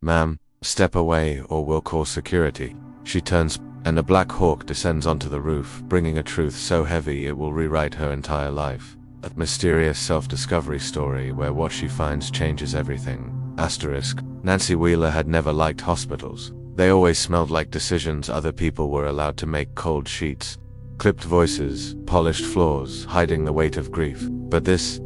"Ma'am, step away or we'll call security." She turns, and a Black Hawk descends onto the roof, bringing a truth so heavy it will rewrite her entire life. A mysterious self-discovery story where what she finds changes everything. Asterisk. Nancy Wheeler had never liked hospitals. They always smelled like decisions other people were allowed to make. Cold sheets, clipped voices, polished floors, hiding the weight of grief. But this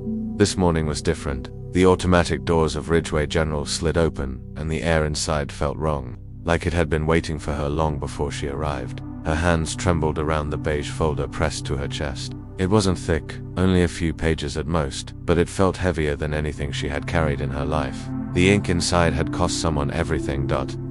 morning was different. The automatic doors of Ridgeway General slid open, and the air inside felt wrong, like it had been waiting for her long before she arrived. Her hands trembled around the beige folder pressed to her chest. It wasn't thick, only a few pages at most, but it felt heavier than anything she had carried in her life. The ink inside had cost someone everything.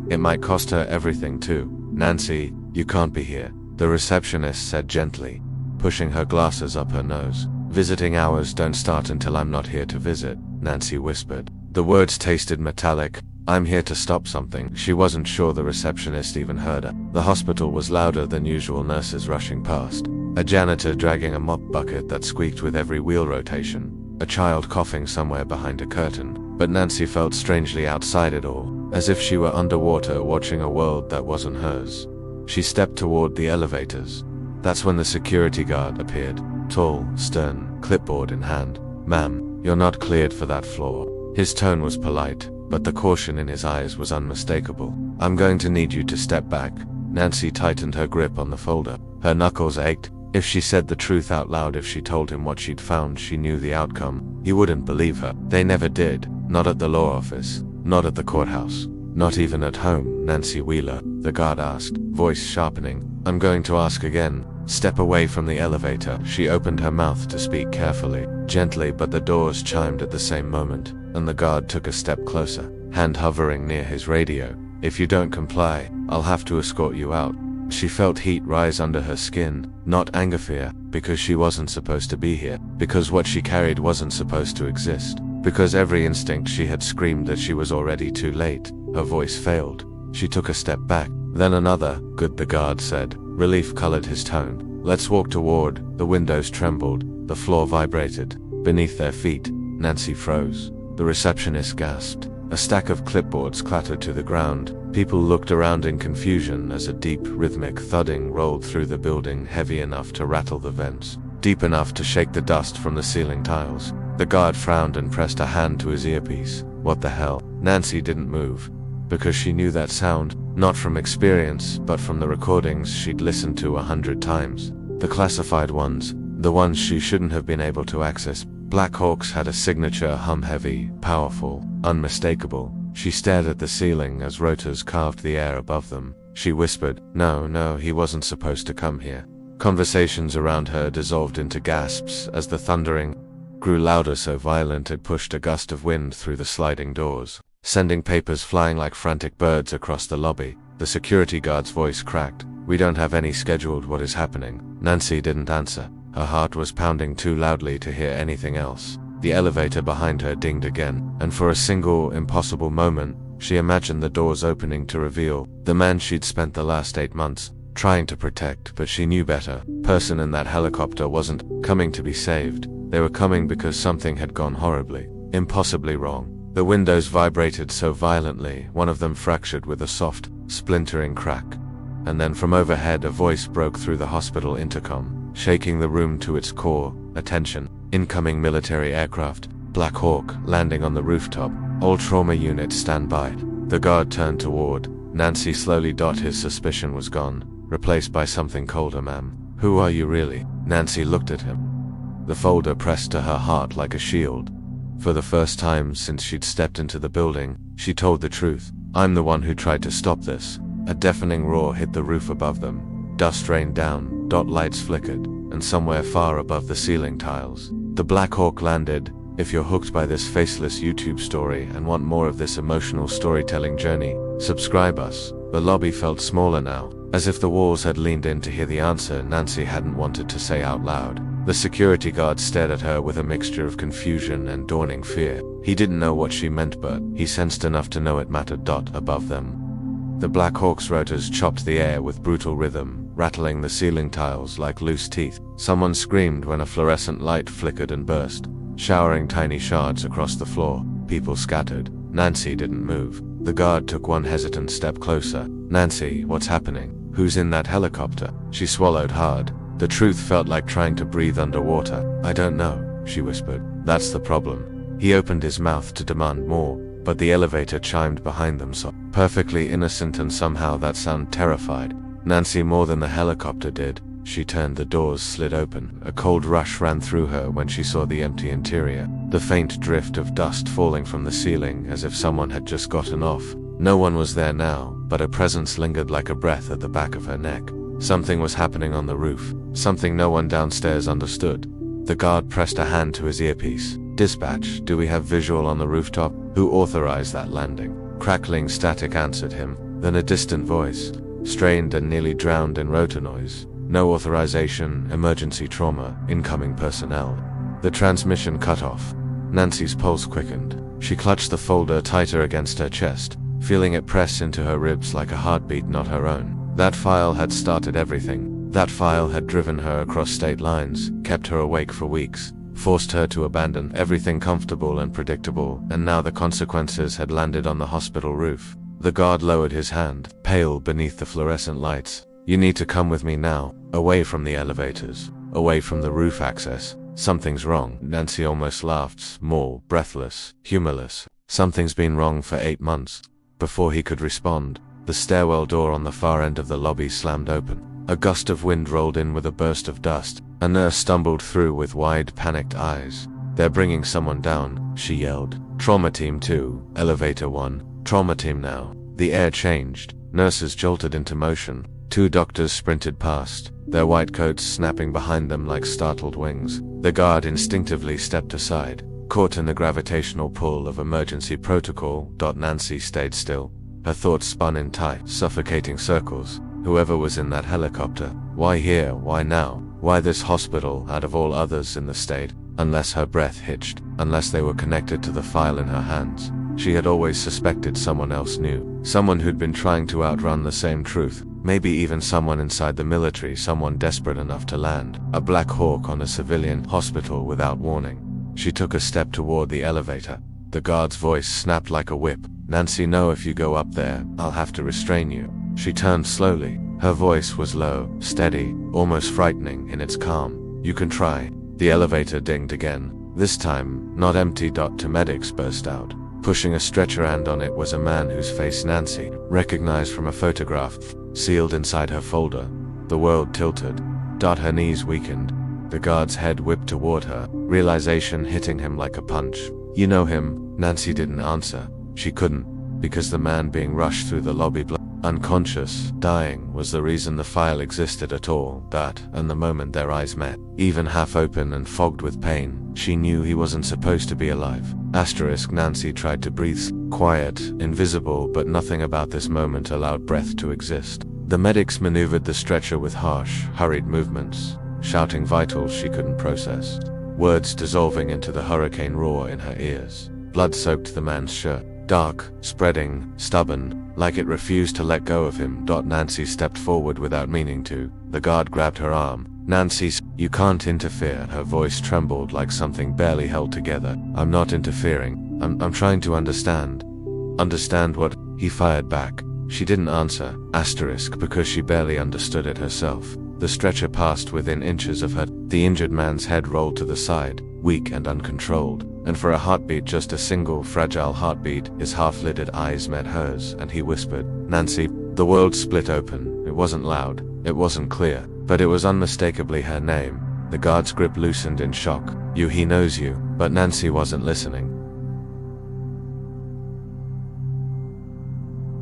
It might cost her everything too. "Nancy, you can't be here," the receptionist said gently, pushing her glasses up her nose. "Visiting hours don't start until I'm not here to visit," Nancy whispered. The words tasted metallic. "I'm here to stop something." She wasn't sure the receptionist even heard her. The hospital was louder than usual, nurses rushing past, a janitor dragging a mop bucket that squeaked with every wheel rotation, a child coughing somewhere behind a curtain. But Nancy felt strangely outside it all, as if she were underwater watching a world that wasn't hers. She stepped toward the elevators. That's when the security guard appeared, tall, stern, clipboard in hand. "Ma'am, you're not cleared for that floor." His tone was polite, but the caution in his eyes was unmistakable. "I'm going to need you to step back." Nancy tightened her grip on the folder. Her knuckles ached. If she said the truth out loud, if she told him what she'd found, she knew the outcome. He wouldn't believe her. They never did. Not at the law office. Not at the courthouse. Not even at home. "Nancy Wheeler," the guard asked, voice sharpening. "I'm going to ask again. Step away from the elevator." She opened her mouth to speak carefully, gently, but the doors chimed at the same moment, and the guard took a step closer, hand hovering near his radio. "If you don't comply, I'll have to escort you out." She felt heat rise under her skin, not anger, fear, because she wasn't supposed to be here, because what she carried wasn't supposed to exist, because every instinct she had screamed that she was already too late. Her voice failed. She took a step back, then another. "Good," the guard said. Relief colored his tone. "Let's walk toward." The windows trembled, the floor vibrated beneath their feet. Nancy froze. The receptionist gasped. A stack of clipboards clattered to the ground. People looked around in confusion as a deep, rhythmic thudding rolled through the building, heavy enough to rattle the vents, deep enough to shake the dust from the ceiling tiles. The guard frowned and pressed a hand to his earpiece. "What the hell?" Nancy didn't move, because she knew that sound, not from experience, but from the recordings she'd listened to 100 times. The classified ones, the ones she shouldn't have been able to access. Black Hawks had a signature hum, heavy, powerful, unmistakable. She stared at the ceiling as rotors carved the air above them. She whispered, No, he wasn't supposed to come here." Conversations around her dissolved into gasps as the thundering grew louder, so violent it pushed a gust of wind through the sliding doors, sending papers flying like frantic birds across the lobby. The security guard's voice cracked. "We don't have any scheduled. What is happening?" Nancy didn't answer. Her heart was pounding too loudly to hear anything else. The elevator behind her dinged again, and for a single, impossible moment, she imagined the doors opening to reveal the man she'd spent the last 8 months trying to protect. But she knew better. Person in that helicopter wasn't coming to be saved. They were coming because something had gone horribly, impossibly wrong. The windows vibrated so violently, one of them fractured with a soft, splintering crack. And then from overhead a voice broke through the hospital intercom, shaking the room to its core. "Attention, incoming military aircraft, Black Hawk, landing on the rooftop. All trauma units stand by." The guard turned toward Nancy slowly. His suspicion was gone, replaced by something colder. "Ma'am, who are you really?" Nancy looked at him. The folder pressed to her heart like a shield. For the first time since she'd stepped into the building, she told the truth. "I'm the one who tried to stop this." A deafening roar hit the roof above them. Dust rained down, lights flickered, and somewhere far above the ceiling tiles, the Black Hawk landed. If you're hooked by this faceless YouTube story and want more of this emotional storytelling journey, subscribe us. The lobby felt smaller now, as if the walls had leaned in to hear the answer Nancy hadn't wanted to say out loud. The security guard stared at her with a mixture of confusion and dawning fear. He didn't know what she meant, but he sensed enough to know it mattered. Above them, the Black Hawk's rotors chopped the air with brutal rhythm, rattling the ceiling tiles like loose teeth. Someone screamed when a fluorescent light flickered and burst, showering tiny shards across the floor. People scattered. Nancy didn't move. The guard took one hesitant step closer. Nancy, what's happening? Who's in that helicopter? She swallowed hard. The truth felt like trying to breathe underwater. I don't know, she whispered. That's the problem. He opened his mouth to demand more, but the elevator chimed behind them, so perfectly innocent, and somehow that sound terrified Nancy more than the helicopter did. She turned, the doors slid open. A cold rush ran through her when she saw the empty interior, the faint drift of dust falling from the ceiling as if someone had just gotten off. No one was there now, but a presence lingered like a breath at the back of her neck. Something was happening on the roof, something no one downstairs understood. The guard pressed a hand to his earpiece. Dispatch, do we have visual on the rooftop? Who authorized that landing? Crackling static answered him, then a distant voice, strained and nearly drowned in rotor noise. No authorization, emergency trauma, incoming personnel. The transmission cut off. Nancy's pulse quickened. She clutched the folder tighter against her chest, feeling it press into her ribs like a heartbeat not her own. That file had started everything. That file had driven her across state lines, kept her awake for weeks, forced her to abandon everything comfortable and predictable, and now the consequences had landed on the hospital roof. The guard lowered his hand, pale beneath the fluorescent lights. You need to come with me now, away from the elevators, away from the roof access. Something's wrong. Nancy almost laughed, small, breathless, humorless. Something's been wrong for 8 months. Before he could respond, the stairwell door on the far end of the lobby slammed open. A gust of wind rolled in with a burst of dust. A nurse stumbled through with wide, panicked eyes. They're bringing someone down, she yelled. Trauma team 2, elevator 1, trauma team now. The air changed. Nurses jolted into motion. 2 doctors sprinted past, their white coats snapping behind them like startled wings. The guard instinctively stepped aside, caught in the gravitational pull of emergency protocol. Nancy stayed still. Her thoughts spun in tight, suffocating circles. Whoever was in that helicopter, why here, why now? Why this hospital out of all others in the state? Unless her breath hitched, unless they were connected to the file in her hands. She had always suspected someone else knew, someone who'd been trying to outrun the same truth. Maybe even someone inside the military, someone desperate enough to land a Black Hawk on a civilian hospital without warning. She took a step toward the elevator. The guard's voice snapped like a whip. Nancy, no, if you go up there, I'll have to restrain you. She turned slowly. Her voice was low, steady, almost frightening in its calm. You can try. The elevator dinged again. This time, not empty. Two medics burst out. Pushing a stretcher, and on it was a man whose face Nancy recognized from a photograph, sealed inside her folder. The world tilted. Her knees weakened. The guard's head whipped toward her, realization hitting him like a punch. You know him? Nancy didn't answer. She couldn't, because the man being rushed through the lobby unconscious, dying, was the reason the file existed at all. And the moment their eyes met, even half open and fogged with pain, she knew he wasn't supposed to be alive. Nancy tried to breathe, quiet, invisible, but nothing about this moment allowed breath to exist. The medics maneuvered the stretcher with harsh, hurried movements, shouting vitals she couldn't process, words dissolving into the hurricane roar in her ears. Blood soaked the man's shirt, dark, spreading, stubborn, like it refused to let go of him. Nancy stepped forward without meaning to. The guard grabbed her arm. Nancy, you can't interfere. Her voice trembled like something barely held together. I'm not interfering. I'm trying to understand. Understand what? He fired back. She didn't answer, because she barely understood it herself. The stretcher passed within inches of her. The injured man's head rolled to the side, weak and uncontrolled, and for a heartbeat, just a single fragile heartbeat, his half-lidded eyes met hers, and he whispered, Nancy. The world split open. It wasn't loud, it wasn't clear, but it was unmistakably her name. The guard's grip loosened in shock. He knows you. But Nancy wasn't listening.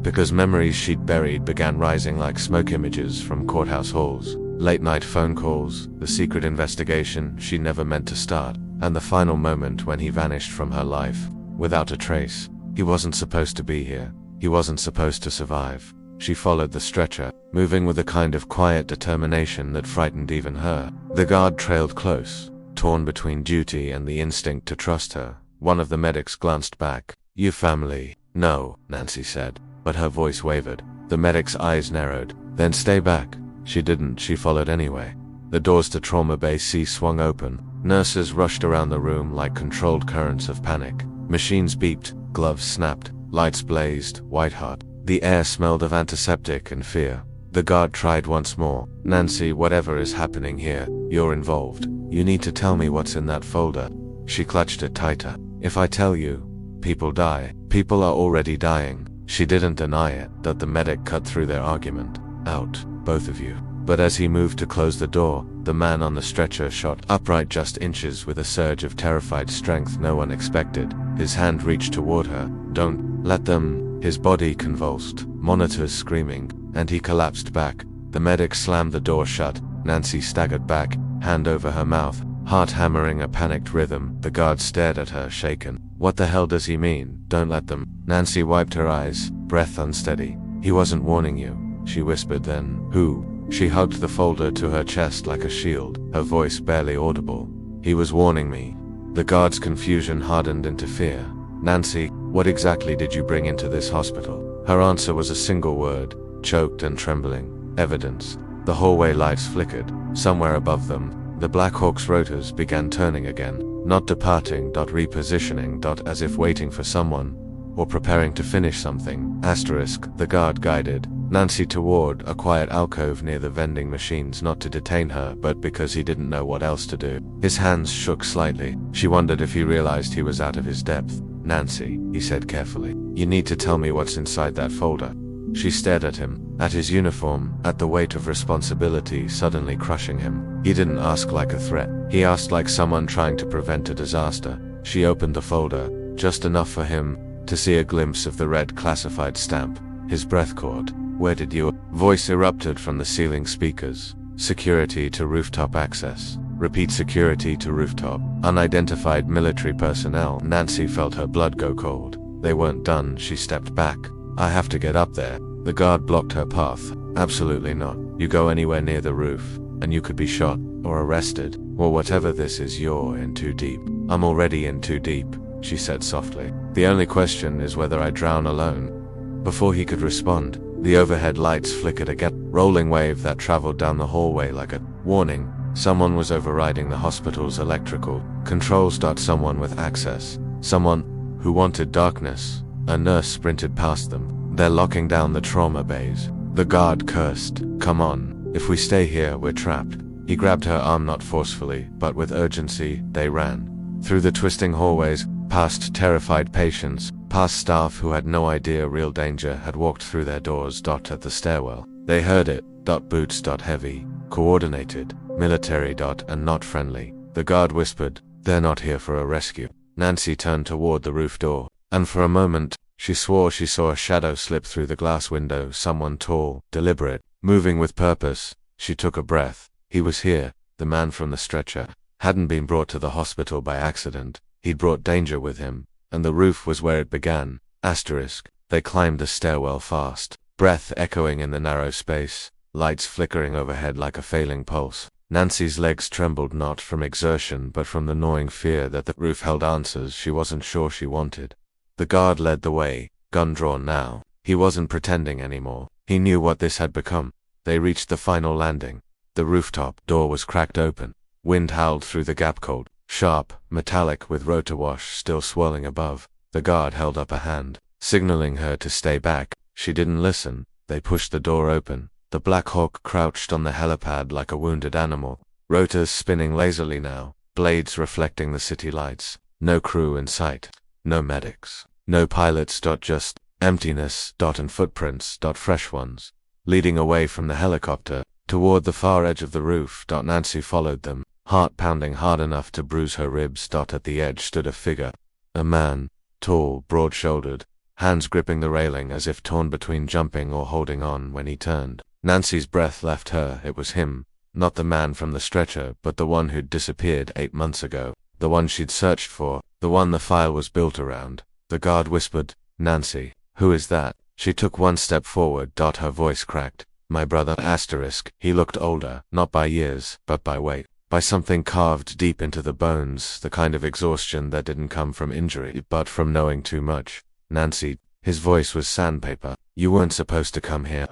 Because memories she'd buried began rising like smoke images from courthouse halls, late-night phone calls, the secret investigation she never meant to start, and the final moment when he vanished from her life, without a trace. He wasn't supposed to be here. He wasn't supposed to survive. She followed the stretcher, moving with a kind of quiet determination that frightened even her. The guard trailed close, torn between duty and the instinct to trust her. One of the medics glanced back. You family? No, Nancy said, but her voice wavered. The medic's eyes narrowed. Then stay back. She didn't. She followed anyway. The doors to Trauma Bay C swung open. Nurses rushed around the room like controlled currents of panic. Machines beeped, gloves snapped, Lights blazed, white hot. The air smelled of antiseptic and fear. The guard tried once more. Nancy, whatever is happening here, you're involved. You need to tell me what's in that folder. She clutched it tighter. If I tell you, people die. People are already dying. She didn't deny it, that the medic cut through their argument. Out, both of you. But as he moved to close the door, the man on the stretcher shot upright just inches with a surge of terrified strength no one expected. His hand reached toward her. Don't let them. His body convulsed, monitors screaming, and he collapsed back. The medic slammed the door shut. Nancy staggered back, hand over her mouth, heart hammering a panicked rhythm. The guard stared at her, shaken. What the hell does he mean? Don't let them. Nancy wiped her eyes, breath unsteady. He wasn't warning you, she whispered then. Who? She hugged the folder to her chest like a shield, her voice barely audible. He was warning me. The guard's confusion hardened into fear. Nancy, what exactly did you bring into this hospital? Her answer was a single word, choked and trembling. Evidence. The hallway lights flickered. Somewhere above them, the Black Hawk's rotors began turning again, not departing, repositioning, as if waiting for someone, or preparing to finish something. Asterisk, the guard guided Nancy toward a quiet alcove near the vending machines, not to detain her, but because he didn't know what else to do. His hands shook slightly. She wondered if he realized he was out of his depth. Nancy, he said carefully, you need to tell me what's inside that folder. She stared at him, at his uniform, at the weight of responsibility suddenly crushing him. He didn't ask like a threat. He asked like someone trying to prevent a disaster. She opened the folder, just enough for him to see a glimpse of the red classified stamp. His breath caught. Where did you? Voice erupted from the ceiling speakers. Security to rooftop access. Repeat, security to rooftop. Unidentified military personnel. Nancy felt her blood go cold. They weren't done. She stepped back. I have to get up there. The guard blocked her path. Absolutely not. You go anywhere near the roof, and you could be shot, or arrested, or whatever this is. You're in too deep. I'm already in too deep, she said softly. The only question is whether I drown alone. Before he could respond, the overhead lights flickered again, rolling wave that traveled down the hallway like a warning. Someone was overriding the hospital's electrical controls. Someone with access. Someone who wanted darkness. A nurse sprinted past them. They're locking down the trauma bays. The guard cursed. Come on. If we stay here, we're trapped. He grabbed her arm, not forcefully, but with urgency. They ran. Through the twisting hallways, past terrified patients, past staff who had no idea real danger had walked through their doors. At the stairwell. They heard it. Boots. Heavy. Coordinated. Military. And not friendly. The guard whispered, they're not here for a rescue. Nancy turned toward the roof door, and for a moment, she swore she saw a shadow slip through the glass window. Someone tall, deliberate, moving with purpose. She took a breath. He was here. The man from the stretcher hadn't been brought to the hospital by accident. He'd brought danger with him, and the roof was where it began. Asterisk. They climbed the stairwell fast, breath echoing in the narrow space, lights flickering overhead like a failing pulse. Nancy's legs trembled, not from exertion but from the gnawing fear that the roof held answers she wasn't sure she wanted. The guard led the way, gun drawn now. He wasn't pretending anymore. He knew what this had become. They reached the final landing. The rooftop door was cracked open. Wind howled through the gap, cold, sharp, metallic, with rotor wash still swirling above. The guard held up a hand, signaling her to stay back. She didn't listen. They pushed the door open. The Black Hawk crouched on the helipad like a wounded animal, rotors spinning lazily now, blades reflecting the city lights. No crew in sight. No medics. No pilots. Just emptiness. And footprints. Fresh ones. Leading away from the helicopter, toward the far edge of the roof. Nancy followed them, heart pounding hard enough to bruise her ribs. At the edge stood a figure. A man, tall, broad-shouldered, hands gripping the railing as if torn between jumping or holding on. When he turned, Nancy's breath left her. It was him. Not the man from the stretcher, but the one who'd disappeared 8 months ago. The one she'd searched for. The one the file was built around. The guard whispered, Nancy, who is that? She took one step forward. Her voice cracked. My brother. Asterisk. He looked older, not by years, but by weight. By something carved deep into the bones, the kind of exhaustion that didn't come from injury, but from knowing too much. Nancy. His voice was sandpaper. You weren't supposed to come here.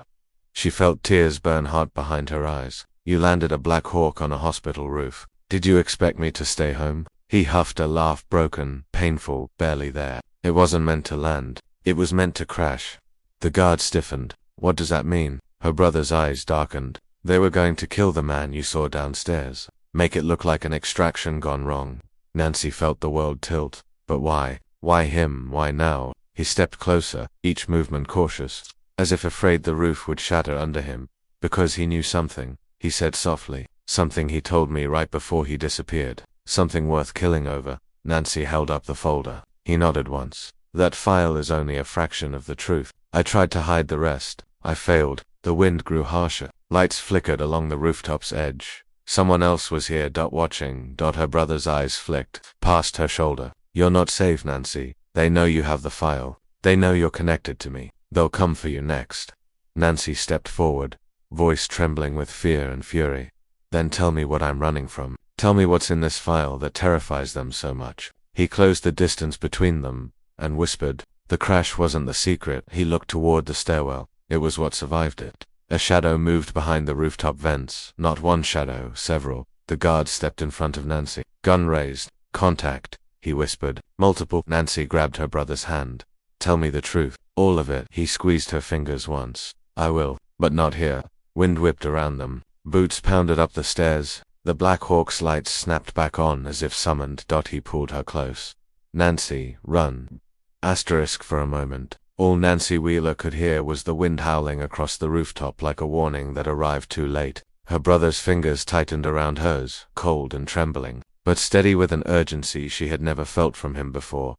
She felt tears burn hot behind her eyes. You landed a Black Hawk on a hospital roof. Did you expect me to stay home? He huffed a laugh, broken, painful, barely there. It wasn't meant to land. It was meant to crash. The guard stiffened. What does that mean? Her brother's eyes darkened. They were going to kill the man you saw downstairs. Make it look like an extraction gone wrong. Nancy felt the world tilt. But why? Why him? Why now? He stepped closer, each movement cautious, as if afraid the roof would shatter under him. Because he knew something, he said softly. Something he told me right before he disappeared. Something worth killing over. Nancy held up the folder. He nodded once. That file is only a fraction of the truth. I tried to hide the rest. I failed. The wind grew harsher. Lights flickered along the rooftop's edge. Someone else was here, watching. Her brother's eyes flicked past her shoulder. You're not safe, Nancy. They know you have the file. They know you're connected to me. They'll come for you next. Nancy stepped forward, voice trembling with fear and fury. Then tell me what I'm running from. Tell me what's in this file that terrifies them so much. He closed the distance between them and whispered. The crash wasn't the secret. He looked toward the stairwell. It was what survived it. A shadow moved behind the rooftop vents. Not one shadow, several. The guard stepped in front of Nancy. Gun raised. Contact, he whispered. Multiple. Nancy grabbed her brother's hand. Tell me the truth. All of it. He squeezed her fingers once. I will. But not here. Wind whipped around them. Boots pounded up the stairs. The Black Hawk's lights snapped back on as if summoned. He pulled her close. Nancy, run. Asterisk for a moment. All Nancy Wheeler could hear was the wind howling across the rooftop like a warning that arrived too late. Her brother's fingers tightened around hers, cold and trembling, but steady with an urgency she had never felt from him before.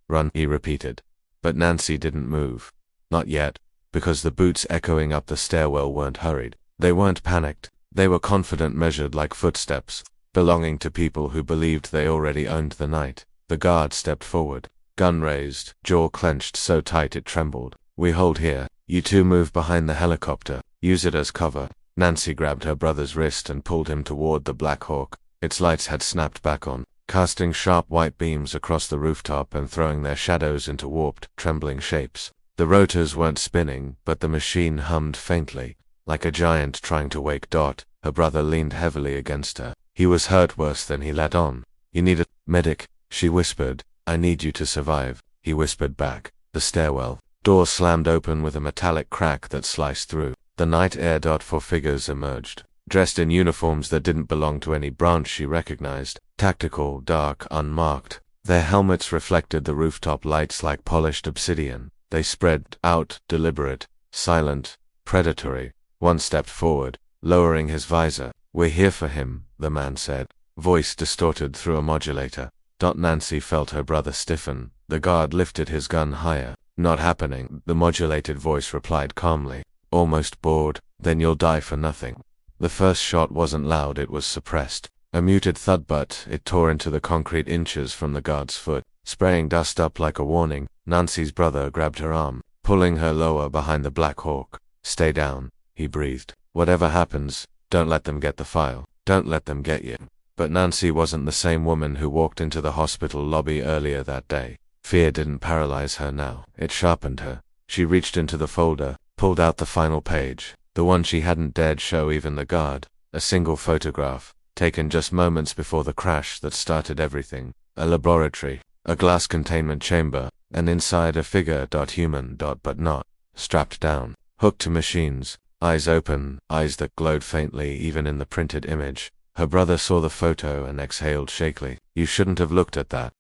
Run, he repeated. But Nancy didn't move. Not yet, because the boots echoing up the stairwell weren't hurried. They weren't panicked. They were confident, measured like footsteps, belonging to people who believed they already owned the night. The guard stepped forward. Gun raised, jaw clenched so tight it trembled. We hold here. You two move behind the helicopter. Use it as cover. Nancy grabbed her brother's wrist and pulled him toward the Black Hawk. Its lights had snapped back on, casting sharp white beams across the rooftop and throwing their shadows into warped, trembling shapes. The rotors weren't spinning, but the machine hummed faintly, like a giant trying to wake. Her brother leaned heavily against her. He was hurt worse than he let on. You need a medic, she whispered. I need you to survive, he whispered back. The stairwell door slammed open with a metallic crack that sliced through. The night air. Four figures emerged, dressed in uniforms that didn't belong to any branch she recognized. Tactical, dark, unmarked. Their helmets reflected the rooftop lights like polished obsidian. They spread out, deliberate, silent, predatory. One stepped forward, lowering his visor. We're here for him, the man said, voice distorted through a modulator. Nancy felt her brother stiffen. The guard lifted his gun higher. Not happening, the modulated voice replied calmly. Almost bored. Then you'll die for nothing. The first shot wasn't loud, it was suppressed. A muted thud, but it tore into the concrete inches from the guard's foot, spraying dust up like a warning. Nancy's brother grabbed her arm, pulling her lower behind the Black Hawk. Stay down, he breathed. Whatever happens, don't let them get the file. Don't let them get you. But Nancy wasn't the same woman who walked into the hospital lobby earlier that day. Fear didn't paralyze her now. It sharpened her. She reached into the folder, pulled out the final page, the one she hadn't dared show even the guard. A single photograph, taken just moments before the crash that started everything. A laboratory, a glass containment chamber, and inside a figure. Human. But not. Strapped down, hooked to machines, eyes open, eyes that glowed faintly even in the printed image. Her brother saw the photo and exhaled shakily. You shouldn't have looked at that.